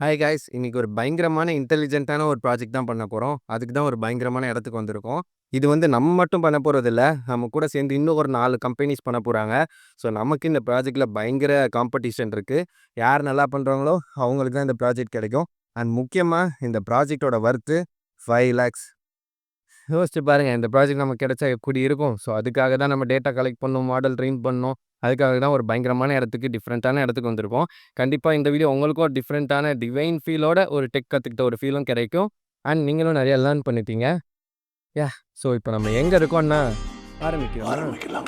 Hi guys! இன்னைக்கு ஒரு பயங்கரமான இன்டெலிஜென்ட்டான ஒரு ப்ராஜெக்ட் தான் பண்ண போறோம். அதுக்கு தான் ஒரு பயங்கரமான இடத்துக்கு வந்திருக்கோம். இது வந்து நம்ம மட்டும் பண்ண போறதில்ல. நம்ம கூட சேர்ந்து இன்னும் ஒரு 4 கம்பெனிஸ் பண்ண போறாங்க. ஸோ, நமக்கு இந்த ப்ராஜெக்ட்ல பயங்கர காம்படிஷன் இருக்கு. யார் நல்லா பண்றாங்களோ அவங்களுக்கு தான் இந்த ப்ராஜெக்ட் கிடைக்கும். அண்ட் முக்கியமா இந்த ப்ராஜெக்ட்டோட வொர்த்து 5 லேக்ஸ். யோசிச்சு பாருங்க. இந்த ப்ராஜெக்ட் நமக்கு கிடைச்சா எப்படி இருக்கும்? ஸோ, அதுக்காக தான் நம்ம டேட்டா கலெக்ட் பண்ணணும், மாடல் ட்ரெயின் பண்ணணும். அதுக்காக தான் ஒரு பயங்கரமான இடத்துக்கு, டிஃப்ரெண்ட்டான இடத்துக்கு வந்திருக்கோம். கண்டிப்பா இந்த வீடியோ உங்களுக்கும் ஒரு டிஃப்ரெண்ட்டான டிவைன் ஃபீலோட ஒரு டெக் கத்துக்கிட்ட ஒரு ஃபீலும் கிடைக்கும். அண்ட் நீங்களும் நிறைய லேர்ன் பண்ணிப்பீங்க. யாஹ்! ஸோ, இப்போ நம்ம எங்க இருக்கோம்னா ஆரம்பிக்கலாமா?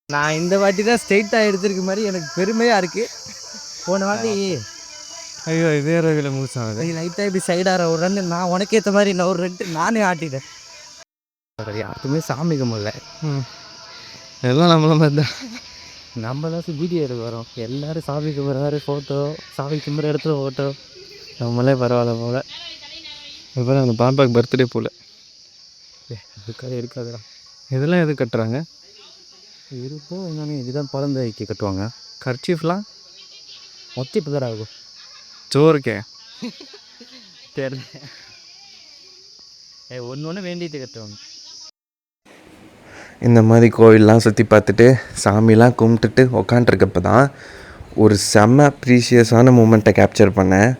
நான் இந்த வாட்டி தான் ஸ்ட்ரெயிட்டாக எடுத்திருக்க மாதிரி எனக்கு பெருமையாக இருக்குது. போன வாட்டி ஐயோ! இதே ரவில மூசாகுது. லைட்டாக இப்படி சைடாக ஒரு ரன் நான் உனக்கு ஏற்ற மாதிரி நான் ஒரு ரெண்டு நானே ஆட்டிட்டேன். யாருக்குமே சாமி கும்பிடல. எல்லாம் நம்மள மாதிரி தான். நம்ம தான் வீடியோ எடுக்க வரோம். எல்லோரும் சாமி கும்பிட்றாரு, ஃபோட்டோ சாமி கும்பிட்ற இடத்துல ஃபோட்டோ. நம்மளே பரவாயில்ல போல. இப்போ அந்த பாப்பாக்கு பர்த்டே போல. இருக்காதுடா. இதெல்லாம் எது கட்டுறாங்க? இருப்போம் என்னன்னு இதுதான் குழந்தைக்கு கட்டுவாங்க. கர்ச்சீஃப்லாம் மொத்தம் இப்போ தான் ஆகும். சோறுக்கே தெரியல. ஒன்று ஒன்று வேண்டிட்டு கட்டுவாங்க. இந்த மாதிரி கோவிலெலாம் சுற்றி பார்த்துட்டு சாமிலாம் கும்பிட்டுட்டு உக்காண்ட்ருக்கப்ப தான் ஒரு செம்ம ப்ரீஷியஸான மூமெண்ட்டை கேப்சர் பண்ணேன்.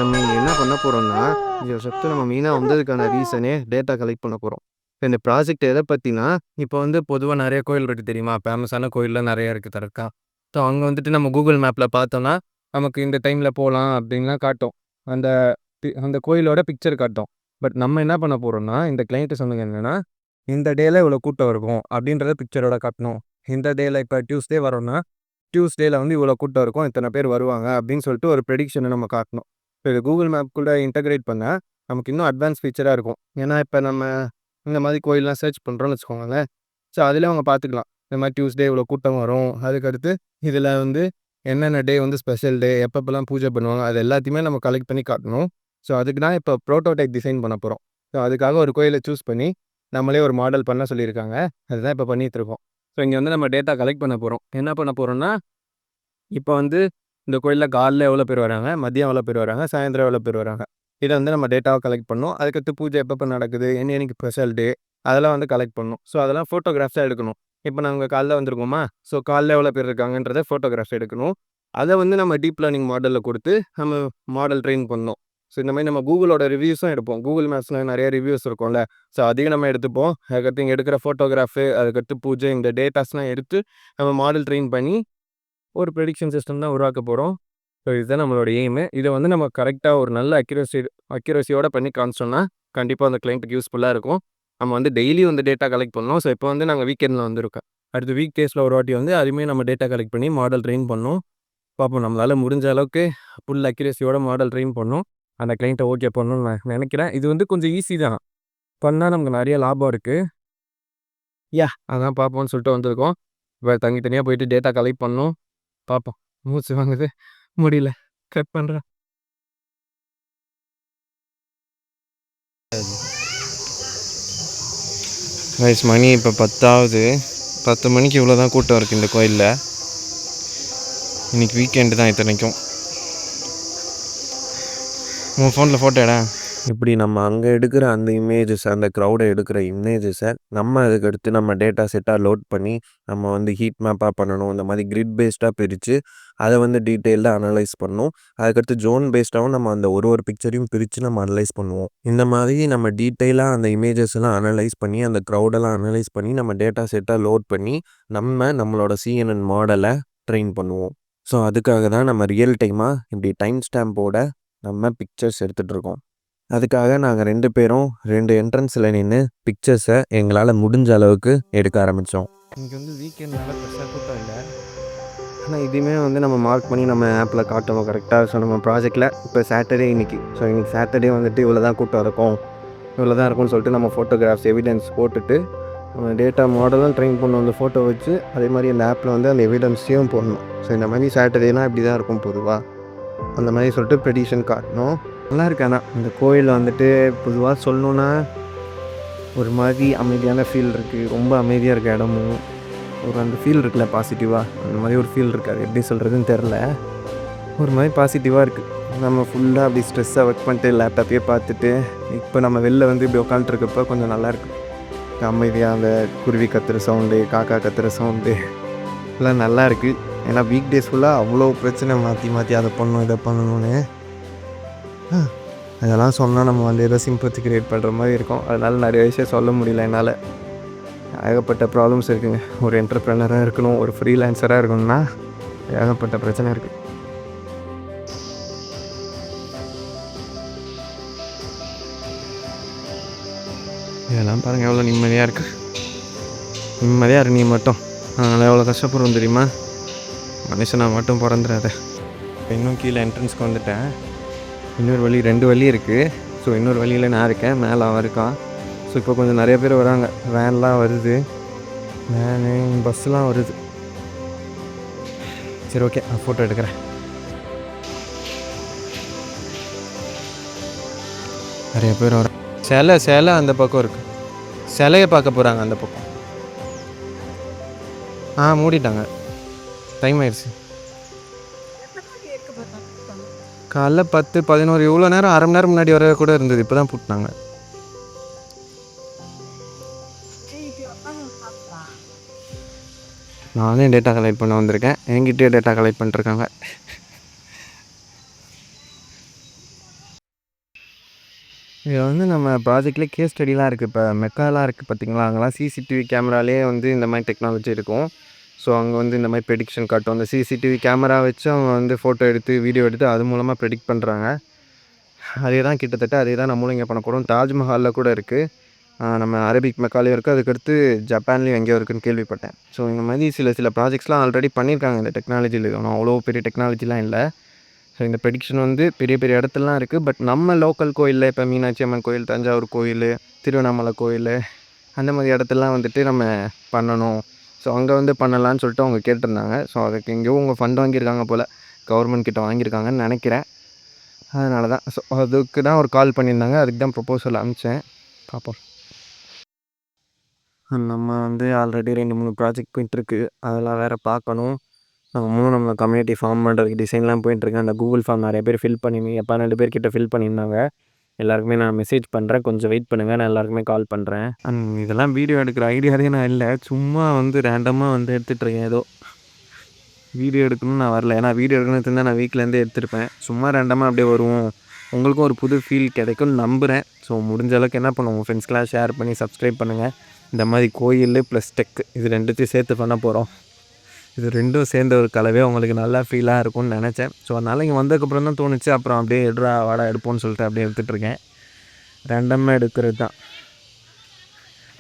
நம்ம இங்கே என்ன பண்ண போகிறோம்னா, இந்த சப்ட்டு நம்ம மெயினாக வந்ததுக்கான ரீசனே டேட்டா கலெக்ட் பண்ண போகிறோம். இப்போ இந்த ப்ராஜெக்ட் எதை பற்றினா, இப்போ வந்து பொதுவாக நிறைய கோயில் இருக்குது தெரியுமா? ஃபேமஸான கோயில்லாம் நிறைய இருக்குது தர்கா. ஸோ அங்கே வந்துட்டு நம்ம கூகுள் மேப்பில் பார்த்தோன்னா, நமக்கு இந்த டைமில் போகலாம் அப்படின்லாம் காட்டும். அந்த அந்த கோயிலோட பிக்சர் காட்டும். பட் நம்ம என்ன பண்ண போகிறோம்னா, இந்த கிளைண்ட்டு சொன்னது என்னென்னா, இந்த டேல இவ்வளோ கூட்டம் இருக்கும் அப்படின்றத பிக்சரோட காட்டணும். இந்த டேல இப்போ டியூஸ்டே வரோன்னா, டியூஸ்டேல வந்து இவ்வளோ கூட்டம் இருக்கும், இத்தனை பேர் வருவாங்க அப்படின்னு சொல்லிட்டு ஒரு ப்ரெடிக்ஷனை நம்ம காட்டணும். இப்போ இது கூகுள் மேப்குள்ளே இன்டகிரேட் பண்ணால் நமக்கு இன்னும் அட்வான்ஸ் ஃபீச்சராக இருக்கும். ஏன்னா இப்போ நம்ம இந்த மாதிரி கோயிலெலாம் சர்ச் பண்ணுறோன்னு வச்சுக்கோங்களேன். ஸோ அதில் அவங்க பார்த்துக்கலாம். இந்த மாதிரி டியூஸ்டே இவ்வளோ கூட்டம் வரும். அதுக்கடுத்து இதில் வந்து என்னென்ன டே வந்து ஸ்பெஷல் டே, எப்பப்பெல்லாம் பூஜை பண்ணுவாங்க, அது எல்லாத்தையுமே நம்ம கலெக்ட் பண்ணி காட்டணும். ஸோ அதுக்கு தான் இப்போ ப்ரோட்டோடைப் டிசைன் பண்ண போகிறோம். ஸோ அதுக்காக ஒரு கோயிலை சூஸ் பண்ணி நம்மளே ஒரு மாடல் பண்ண சொல்லியிருக்காங்க. அதுதான் இப்போ பண்ணிகிட்ருக்கோம். ஸோ இங்கே வந்து நம்ம டேட்டா கலெக்ட் பண்ண போகிறோம். என்ன பண்ண போகிறோம்னா, இப்போ வந்து இந்த கோயிலில் காலைல எவ்வளோ பேர் வராங்க, மதியம் எவ்வளோ பேர் வராங்க, சாயந்தரம் எவ்வளோ பேர் வராங்க, இதை வந்து நம்ம டேட்டாவை கலெக்ட் பண்ணணும். அதுக்கடுத்து பூஜை எப்பப்போ நடக்குது, என்னைக்கு ஸ்பெஷல் டே, அதெல்லாம் வந்து கலெக்ட் பண்ணணும். ஸோ அதெல்லாம் ஃபோட்டோகிராஃப்ஸாக எடுக்கணும். இப்போ நாங்கள் காலைல வந்திருக்கோமா, ஸோ காலைல எவ்வளோ பேர் இருக்காங்கன்றதை ஃபோட்டோகிராஃப்ஸ் எடுக்கணும். அதை வந்து நம்ம டீப் லேர்னிங் மாடலில் கொடுத்து நம்ம மாடல் ட்ரெயின் பண்ணணும். ஸோ இந்த மாதிரி நம்ம கூகுளோட ரிவ்யூஸும் எடுப்போம். கூகுள் மேப்ஸில் நிறைய ரிவ்யூஸ் இருக்கும்ல. ஸோ அதையும் நம்ம எடுத்துப்போம். அதுக்கடுத்து இங்கே எடுக்கிற ஃபோட்டோகிராஃபு, அதுக்கடுத்து பூஜை, இந்த டேட்டாஸ்லாம் எடுத்து நம்ம மாடல் ட்ரெயின் பண்ணி ஒரு ப்ரெடிக்ஷன் சிஸ்டம் தான் உருவாக்க போகிறோம். ஸோ இதுதான் நம்மளோட எய்மு. இதை வந்து நம்ம கரெக்டாக ஒரு நல்ல அக்யூரஸியோட பண்ணி காமிச்சோம்னா கண்டிப்பாக அந்த கிளைண்ட்டுக்கு யூஸ்ஃபுல்லாக இருக்கும். நம்ம வந்து டெய்லி வந்து டேட்டா கலெக்ட் பண்ணோம். ஸோ இப்போ வந்து நாங்கள் வீக்கெண்டில் வந்துருக்கோம். அடுத்து வீக் டேஸில் ஒரு வாட்டி வந்து அதுவுமே நம்ம டேட்டா கலெக்ட் பண்ணி மாடல் ட்ரெயின் பண்ணோம். பார்ப்போம் நம்மளால் முடிஞ்ச அளவுக்கு ஃபுல் அக்யூரஸியோட மாடல் ட்ரெயின் பண்ணோம். அந்த கிளைண்ட்டை ஓகே பண்ணணும்னு நான் நினைக்கிறேன். இது வந்து கொஞ்சம் ஈஸி தான். பண்ணால் நமக்கு நிறைய லாபம் இருக்குது. அதான் பார்ப்போம்னு சொல்லிட்டு வந்திருக்கோம். இப்போ தனித்தனியாக போயிட்டு டேட்டா கலெக்ட் பண்ணணும். பார்ப்போம். மூச்சு வாங்குது, முடியல. கட் பண்ணுறேன். கைஸ் மணி இப்போ 10 மணிக்கு இவ்வளோ தான் கூட்டம் இருக்குது இந்த கோயிலில். இன்றைக்கி வீக்கெண்டு தான் இத்தனைக்கும். உன் ஃபோனில் ஃபோட்டோ எடா. இப்படி நம்ம அங்கே எடுக்கிற அந்த இமேஜஸ், அந்த க்ரௌடை எடுக்கிற இமேஜஸை நம்ம அதுக்கடுத்து நம்ம டேட்டா செட்டாக லோட் பண்ணி நம்ம வந்து ஹீட் மேப்பாக பண்ணணும். இந்த மாதிரி கிரிட் பேஸ்டாக பிரித்து அதை வந்து டீட்டெயில்டாக அனலைஸ் பண்ணணும். அதுக்கடுத்து ஜோன் பேஸ்டாகவும் நம்ம அந்த ஒரு பிக்சரையும் பிரித்து நம்ம அனலைஸ் பண்ணுவோம். இந்த மாதிரி நம்ம டீட்டெயிலாக அந்த இமேஜஸ் எல்லாம் அனலைஸ் பண்ணி அந்த க்ரௌடெல்லாம் அனலைஸ் பண்ணி நம்ம டேட்டா செட்டாக லோட் பண்ணி நம்மளோட CNN மாடலை ட்ரெயின் பண்ணுவோம். ஸோ அதுக்காக தான் நம்ம ரியல் டைமாக இப்படி டைம் ஸ்டாம்போட நம்ம பிக்சர்ஸ் எடுத்துகிட்ருக்கோம். அதுக்காக நாங்கள் 2 பேரும் 2 என்ட்ரன்ஸில் நின்று பிக்சர்ஸை எங்களால் முடிஞ்ச அளவுக்கு எடுக்க ஆரம்பித்தோம். இன்றைக்கி வந்து வீக்கெண்ட்னால பெருசாக கூட்டம் இல்லை. ஆனால் இதுவுமே வந்து நம்ம மார்க் பண்ணி நம்ம ஆப்பில் காட்டணும் கரெக்டாக. ஸோ நம்ம ப்ராஜெக்டில் இப்போ சாட்டர்டே இன்றைக்கி சாட்டர்டே வந்துட்டு இவ்வளோ தான் கூட்டம் இருக்கும், இவ்வளோ தான் இருக்கும்னு சொல்லிட்டு நம்ம ஃபோட்டோகிராஃப்ஸ் எவிடன்ஸ் போட்டுட்டு நம்ம டேட்டா மாடலும் ட்ரெயின் பண்ணணும். அந்த ஃபோட்டோ வச்சு அதே மாதிரி அந்த ஆப்பில் வந்து அந்த எவிடன்ஸையும் போடணும். ஸோ இந்த மாதிரி சாட்டர்டேனால் இப்படி தான் இருக்கும் பொதுவாக. அந்த மாதிரி சொல்லிட்டு ப்ரெடிக்ஷன் காட்டணும். நல்லா இருக்கு. ஆனால் இந்த கோயிலில் வந்துட்டு பொதுவாக சொல்லணுன்னா ஒரு மாதிரி அமைதியான ஃபீல் இருக்குது. ரொம்ப அமைதியாக இருக்க இடமும் ஒரு அந்த ஃபீல் இருக்குல்ல பாசிட்டிவாக, அந்த மாதிரி ஒரு ஃபீல் இருக்குது. அது எப்படி சொல்கிறதுன்னு தெரில, ஒரு மாதிரி பாசிட்டிவாக இருக்குது. நம்ம ஃபுல்லாக அப்படி ஸ்ட்ரெஸ்ஸாக ஒர்க் பண்ணிட்டு லேப்டாப்பையே பார்த்துட்டு இப்போ நம்ம வெளில வந்து இப்படி உட்காந்துருக்கப்போ கொஞ்சம் நல்லாயிருக்கு. அமைதியாக அந்த குருவி கத்துற சவுண்டு, காக்கா கத்துற சவுண்டு எல்லாம் நல்லா இருக்குது. ஏன்னா வீக் டேஸ் ஃபுல்லாக அவ்வளோ பிரச்சனை மாற்றி அதை பண்ணணும் இதை பண்ணணும்னு. அதெல்லாம் சொன்னால் நம்ம வந்து ஏதோ சிம்பத்தி கிரியேட் பண்ணுற மாதிரி இருக்கும். அதனால் நிறைய விஷயம் சொல்ல முடியல என்னால். ஏகப்பட்ட ப்ராப்ளம்ஸ் இருக்குங்க. ஒரு என்டர்ப்ரெனராக இருக்கணும், ஒரு ஃப்ரீலான்சராக இருக்கணும்னா ஏகப்பட்ட பிரச்சனை இருக்குது. இதெல்லாம் பாருங்கள் எவ்வளோ நிம்மதியாக இருக்குது. நிம்மதியாக இரு நீ மட்டும். அதனால் எவ்வளோ கஷ்டப்படுறோம் தெரியுமா? மனுஷனாக மட்டும் பிறந்துடாத. இப்போ இன்னும் கீழே என்ட்ரன்ஸ்க்கு வந்துட்டேன். இன்னொரு வழி 2 வழி இருக்குது. ஸோ இன்னொரு வழியில் நான் இருக்கேன், மேலே அவன் இருக்கான். ஸோ இப்போ கொஞ்சம் நிறைய பேர் வராங்க. வேன்லாம் வருது, வேனு பஸ்ஸெலாம் வருது. சரி ஓகே, நான் ஃபோட்டோ எடுக்கிறேன். நிறைய பேர் வர சிலை அந்த பக்கம் இருக்குது. சிலையை பார்க்க போகிறாங்க அந்த பக்கம். மூடிட்டாங்க, டைம் ஆயிடுச்சு. காலைல 10, 11 இவ்வளோ நேரம், அரை மணி நேரம் முன்னாடி வர கூட இருந்தது. இப்போ தான் பூட்டினாங்க. நானே டேட்டா கலெக்ட் பண்ண வந்திருக்கேன். என்கிட்டயே டேட்டா கலெக்ட் பண்ணிட்டுருக்காங்க. இதில் வந்து நம்ம ப்ராஜெக்ட்லேயே கேஸ் ஸ்டடிலாம் இருக்குது. இப்போ மெக்காலாம் இருக்குது பார்த்திங்களா, அங்கெல்லாம் சிசிடிவி கேமராலே வந்து இந்த மாதிரி டெக்னாலஜி இருக்கும். ஸோ அங்கே வந்து இந்த மாதிரி ப்ரெடிக்ஷன் காட்டும். அந்த சிசிடிவி கேமரா வச்சு அவங்க வந்து ஃபோட்டோ எடுத்து வீடியோ எடுத்து அது மூலமாக ப்ரெடிக்ட் பண்ணுறாங்க. அதே தான் கிட்டத்தட்ட அதே தான் நம்மளும் இங்கே பண்ண போகிறோம். தாஜ்மஹாலில் கூட இருக்குது, நம்ம அரபிக் மெக்காலேயும் இருக்குது, அதுக்கடுத்து ஜப்பான்லேயும் எங்கேயோ இருக்குதுன்னு கேள்விப்பட்டேன். ஸோ இந்த மாதிரி சில ப்ராஜெக்ட்ஸ்லாம் ஆல்ரெடி பண்ணியிருக்காங்க இந்த டெக்னாலஜியில். ஆனால் அவ்வளோ பெரிய டெக்னாலஜிலாம் இல்லை. ஸோ இந்த ப்ரெடிக்ஷன் வந்து பெரிய பெரிய இடத்துலலாம் இருக்குது. பட் நம்ம லோக்கல் கோயிலில் இப்போ மீனாட்சி அம்மன் கோயில், தஞ்சாவூர் கோயில், திருவண்ணாமலை கோயில், அந்த மாதிரி இடத்துலலாம் வந்துட்டு நம்ம பண்ணணும். ஸோ அங்கே வந்து பண்ணலான்னு சொல்லிட்டு அவங்க கேட்டிருந்தாங்க. ஸோ அதுக்கு எங்கேயோ அவங்க ஃபண்ட் வாங்கியிருக்காங்க போல், கவர்மெண்ட் கிட்ட வாங்கியிருக்காங்கன்னு நினைக்கிறேன். அதனால தான் ஸோ அதுக்கு தான் ஒரு கால் பண்ணியிருந்தாங்க. அதுக்கு தான் ப்ரொப்போசல் அனுப்பிச்சேன். பார்ப்போம். நம்ம வந்து ஆல்ரெடி 2-3 ப்ராஜெக்ட் போயிட்டுருக்கு. அதெல்லாம் வேறு பார்க்கணும். நம்ம கம்யூனிட்டி ஃபார்ம் பண்ணுறதுக்கு டிசைன்லாம் போயிட்டுருக்கேன். அந்த கூகுள் ஃபார்ம் நிறைய பேர் ஃபில் பண்ணி 12 பேர்கிட்ட ஃபில் பண்ணியிருந்தாங்க. எல்லாருக்குமே நான் மெசேஜ் பண்ணுறேன், கொஞ்சம் வெயிட் பண்ணுங்கள், நான் எல்லாருக்குமே கால் பண்ணுறேன். இதெல்லாம் வீடியோ எடுக்கிற ஐடியாவே நான் இல்லை, சும்மா வந்து ரேண்டமாக வந்து எடுத்துகிட்ருக்கேன். ஏதோ வீடியோ எடுக்கணும்னு நான் வரல. ஏன்னா வீடியோ எடுக்கணும்னு இருந்தால் நான் வீட்டிலேருந்தே எடுத்திருப்பேன். சும்மா ரேண்டமாக அப்படியே வருவோம் உங்களுக்கும் ஒரு புது ஃபீல் கிடைக்கும்னு நம்புகிறேன். ஸோ முடிஞ்ச அளவுக்கு என்ன பண்ணுவோம், உங்கள் ஃப்ரெண்ட்ஸ்க்கெலாம் ஷேர் பண்ணி சப்ஸ்கிரைப் பண்ணுங்கள். இந்த மாதிரி கோயில் ப்ளஸ் டெக் இது 2த்தையும் சேர்த்து பண்ண போகிறோம். இது 2ம் சேர்ந்த ஒரு கலவையாக உங்களுக்கு நல்லா ஃபீலாக இருக்கும்னு நினச்சேன். ஸோ அதனால் இங்கே வந்ததுக்கப்புறம் தான் தோணுச்சு. அப்புறம் அப்படியே வாடா எடுப்போம்னு சொல்லிட்டு அப்படியே எடுத்துகிட்ருக்கேன். ரேண்டமாக எடுக்கிறது தான்.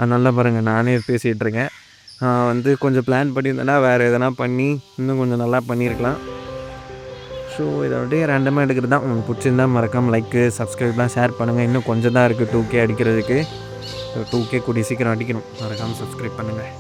அதனால பாருங்கள் நானே பேசிகிட்ருக்கேன். கொஞ்சம் பிளான் பண்ணியிருந்தேன்னா வேறு எதனா பண்ணி இன்னும் கொஞ்சம் நல்லா பண்ணியிருக்கலாம். ஸோ இதை அப்படியே ரேண்டமாக எடுக்கிறது தான். உங்களுக்கு பிடிச்சிருந்தா மறக்காமல் லைக்கு சப்ஸ்கிரைப்லாம் ஷேர் பண்ணுங்கள். இன்னும் கொஞ்சம் தான் இருக்குது 2K அடிக்கிறதுக்கு. 2K கூடிய சீக்கிரம் அடிக்கணும். மறக்காமல் சப்ஸ்கிரைப் பண்ணுங்கள்.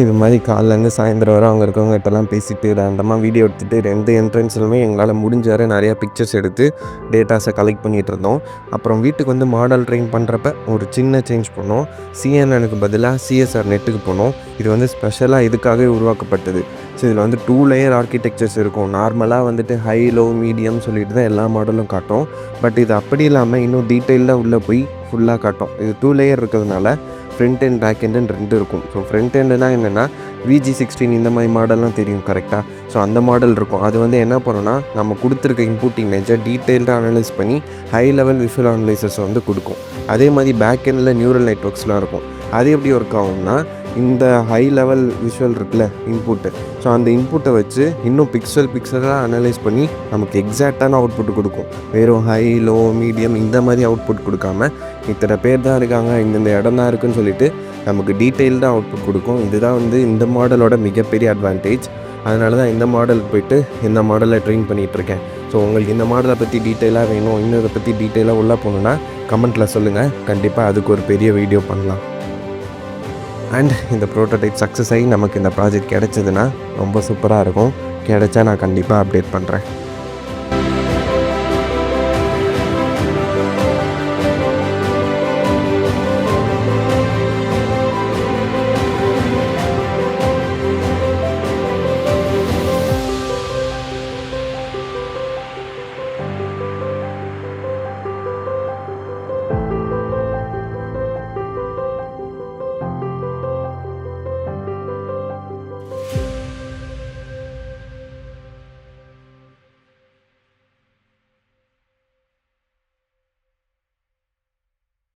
இது மாதிரி காலைலேருந்து சாயந்தரம் வரை அவங்க இருக்கவங்ககிட்டலாம் பேசிவிட்டு ரேண்டமாக வீடியோ எடுத்துகிட்டு 2 என்ட்ரன்ஸ்லுமே எங்களால் முடிஞ்ச வரை நிறையா பிக்சர்ஸ் எடுத்து டேட்டாஸை கலெக்ட் பண்ணிகிட்டு இருந்தோம். அப்புறம் வீட்டுக்கு வந்து மாடல் ட்ரெயின் பண்ணுறப்ப ஒரு சின்ன சேஞ்ச் பண்ணோம். CNN பதிலாக CSR நெட்டுக்கு போனோம். இது வந்து ஸ்பெஷலாக இதுக்காகவே உருவாக்கப்பட்டது. ஸோ இதில் வந்து 2 லேயர் ஆர்கிடெக்சர்ஸ் இருக்கும். நார்மலாக வந்துட்டு ஹை லோ மீடியம் சொல்லிட்டு தான் எல்லா மாடலும் காட்டும். பட் இது அப்படி இல்லாமல் இன்னும் டீட்டெயிலாக உள்ளே போய் ஃபுல்லாக காட்டும். இது 2 லேயர் இருக்கிறதுனால ஃப்ரண்ட் அண்ட் பேக் எண்டுன்னு 2 இருக்கும். ஸோ ஃப்ரண்ட் எண்டுனா என்னென்னா VG16 இந்த மாதிரி மாடல்லாம் தெரியும் கரெக்டாக. ஸோ அந்த மாடல் இருக்கும். அது வந்து என்ன பண்ணோன்னா நம்ம கொடுத்துருக்க இன்புட் இமேஜை டீட்டெயில்டாக அனலைஸ் பண்ணி ஹை லெவல் விஷுவல் அனலைசர்ஸ் வந்து கொடுக்கும். அதே மாதிரி பேக் எண்டில் நியூரல் நெட்வொர்க்ஸ்லாம் இருக்கும். அது எப்படி ஒர்க் ஆகும்னா இந்த ஹை லெவல் விஷுவல் இருக்குல்ல இன்புட்டு, ஸோ அந்த இன்புட்டை வச்சு இன்னும் பிக்சலாக அனலைஸ் பண்ணி நமக்கு எக்ஸாக்டான அவுட்புட் கொடுக்கும். வெறும் ஹை லோ மீடியம் இந்த மாதிரி அவுட்புட் கொடுக்காம இத்தனை பேர் தான் இருக்காங்க, இந்த இடம் தான் இருக்குதுன்னு சொல்லிட்டு நமக்கு டீட்டெயில்டாக அவுட்புட் கொடுக்கும். இதுதான் வந்து இந்த மாடலோட மிகப்பெரிய அட்வான்டேஜ். அதனால தான் இந்த மாடலுக்கு போய்ட்டு இந்த மாடலை ட்ரெயின் பண்ணிகிட்ருக்கேன். ஸோ உங்களுக்கு இந்த மாடலை பற்றி டீட்டெயிலாக வேணும், இன்னும் இதை பற்றி டீட்டெயிலாக உள்ளே போகணுன்னா கமெண்ட்டில் சொல்லுங்கள். கண்டிப்பாக அதுக்கு ஒரு பெரிய வீடியோ பண்ணலாம். அண்ட் இந்த ப்ரோட்டோடைப் சக்ஸஸ் ஆகி நமக்கு இந்த ப்ராஜெக்ட் கிடச்சதுன்னா ரொம்ப சூப்பராக இருக்கும். கிடச்சா நான் கண்டிப்பாக அப்டேட் பண்ணுறேன்.